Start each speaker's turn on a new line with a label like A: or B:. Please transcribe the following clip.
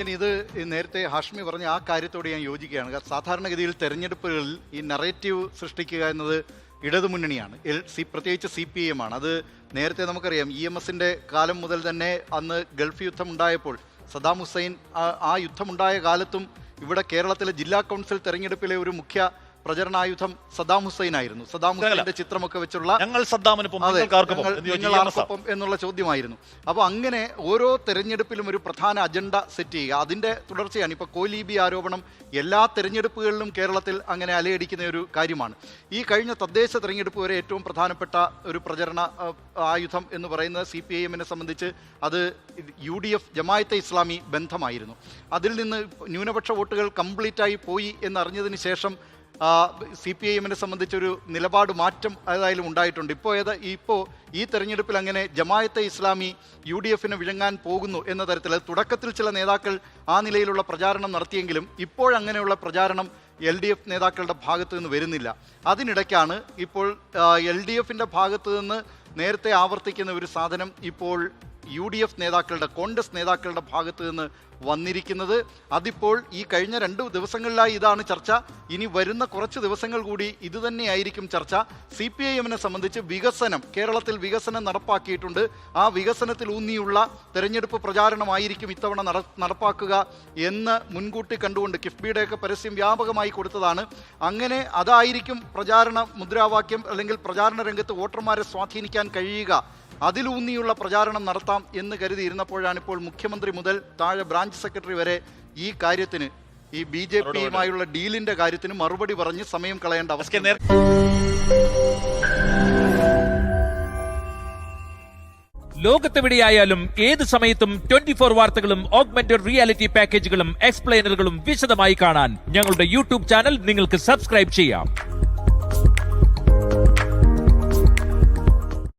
A: ഇത് നേരത്തെ ഹാഷ്മി പറഞ്ഞ ആ കാര്യത്തോട് ഞാൻ യോജിക്കുകയാണ്. സാധാരണഗതിയിൽ തെരഞ്ഞെടുപ്പുകളിൽ ഈ നറേറ്റീവ് സൃഷ്ടിക്കുക എന്നത് ഇടതുമുന്നണിയാണ്, പ്രത്യേകിച്ച് CPIM ആണ്. അത് നേരത്തെ നമുക്കറിയാം, EMSന്റെ കാലം മുതൽ തന്നെ അന്ന് ഗൾഫ് യുദ്ധം ഉണ്ടായപ്പോൾ സദാം ഹുസൈൻ ആ യുദ്ധമുണ്ടായ കാലത്തും ഇവിടെ കേരളത്തിലെ ജില്ലാ കൗൺസിൽ തെരഞ്ഞെടുപ്പിലെ ഒരു മുഖ്യ പ്രചരണായുധം സദാം ഹുസൈൻ ആയിരുന്നു. സദാം ഹുസൈന്റെ ചിത്രമൊക്കെ വെച്ചുള്ള ഞങ്ങൾക്കൊപ്പം എന്നുള്ള ചോദ്യമായിരുന്നു. അപ്പോൾ അങ്ങനെ ഓരോ തെരഞ്ഞെടുപ്പിലും ഒരു പ്രധാന അജണ്ട സെറ്റ് ചെയ്യുക, അതിന്റെ തുടർച്ചയാണ്. ഇപ്പൊ കോലീബി ആരോപണം എല്ലാ തെരഞ്ഞെടുപ്പുകളിലും കേരളത്തിൽ അങ്ങനെ അലയടിക്കുന്ന ഒരു കാര്യമാണ്. ഈ കഴിഞ്ഞ തദ്ദേശ തെരഞ്ഞെടുപ്പ് വരെ ഏറ്റവും പ്രധാനപ്പെട്ട ഒരു പ്രചരണ ആയുധം എന്ന് പറയുന്നത് CPIMനെ സംബന്ധിച്ച് അത് UDF ജമാഅത്തെ ഇസ്ലാമി ബന്ധമായിരുന്നു. അതിൽ നിന്ന് ന്യൂനപക്ഷ വോട്ടുകൾ കംപ്ലീറ്റായി പോയി എന്നറിഞ്ഞതിന് ശേഷം CPIMനെ സംബന്ധിച്ചൊരു നിലപാട് മാറ്റം ഏതായാലും ഉണ്ടായിട്ടുണ്ട്. ഇപ്പോൾ ഈ തെരഞ്ഞെടുപ്പിൽ അങ്ങനെ ജമാഅത്തെ ഇസ്ലാമി UDFന് വിഴങ്ങാൻ പോകുന്നു എന്ന തരത്തിൽ തുടക്കത്തിൽ ചില നേതാക്കൾ ആ നിലയിലുള്ള പ്രചാരണം നടത്തിയെങ്കിലും ഇപ്പോഴങ്ങനെയുള്ള പ്രചാരണം LDF നേതാക്കളുടെ ഭാഗത്തു നിന്ന് വരുന്നില്ല. അതിനിടയ്ക്കാണ് ഇപ്പോൾ LDFന്റെ ഭാഗത്തു നിന്ന് നേരത്തെ ആവർത്തിക്കുന്ന ഒരു സാധനം ഇപ്പോൾ UDF നേതാക്കളുടെ, കോൺഗ്രസ് നേതാക്കളുടെ ഭാഗത്തു നിന്ന് വന്നിരിക്കുന്നത്. അതിപ്പോൾ ഈ കഴിഞ്ഞ 2 ദിവസങ്ങളിലായി ഇതാണ് ചർച്ച. ഇനി വരുന്ന കുറച്ച് ദിവസങ്ങൾ കൂടി ഇതുതന്നെയായിരിക്കും ചർച്ച. CPIMനെ സംബന്ധിച്ച് കേരളത്തിൽ വികസനം നടപ്പാക്കിയിട്ടുണ്ട്. ആ വികസനത്തിൽ ഊന്നിയുള്ള തെരഞ്ഞെടുപ്പ് പ്രചാരണമായിരിക്കും ഇത്തവണ നടപ്പാക്കുക എന്ന് മുൻകൂട്ടി കണ്ടുകൊണ്ട് കിഫ്ബിയുടെയൊക്കെ പരസ്യം വ്യാപകമായി കൊടുത്തതാണ്. അങ്ങനെ അതായിരിക്കും പ്രചാരണ മുദ്രാവാക്യം, അല്ലെങ്കിൽ പ്രചാരണ രംഗത്ത് വോട്ടർമാരെ സ്വാധീനിക്കാൻ കഴിയുക, അതിലൂന്നിയുള്ള പ്രചാരണം നടത്താം എന്ന് കരുതിയിരുന്നപ്പോഴാണ് ഇപ്പോൾ മുഖ്യമന്ത്രി മുതൽ താഴെ ബ്രാഞ്ച് സെക്രട്ടറി വരെ ഈ കാര്യത്തിന്, ഈ BJPയുമായുള്ള ഡീലിന്റെ കാര്യത്തിന് മറുപടി പറഞ്ഞ് സമയം കളയേണ്ട അവസ്ഥ.
B: ലോകത്തെവിടെയായാലും ഏത് സമയത്തും 24 വാർത്തകളും ഓഗ്മെന്റഡ് റിയാലിറ്റി പാക്കേജുകളും എക്സ്പ്ലെയിനറുകളും വിശദമായി കാണാൻ ഞങ്ങളുടെ YouTube ചാനൽ നിങ്ങൾക്ക് സബ്സ്ക്രൈബ് ചെയ്യാം.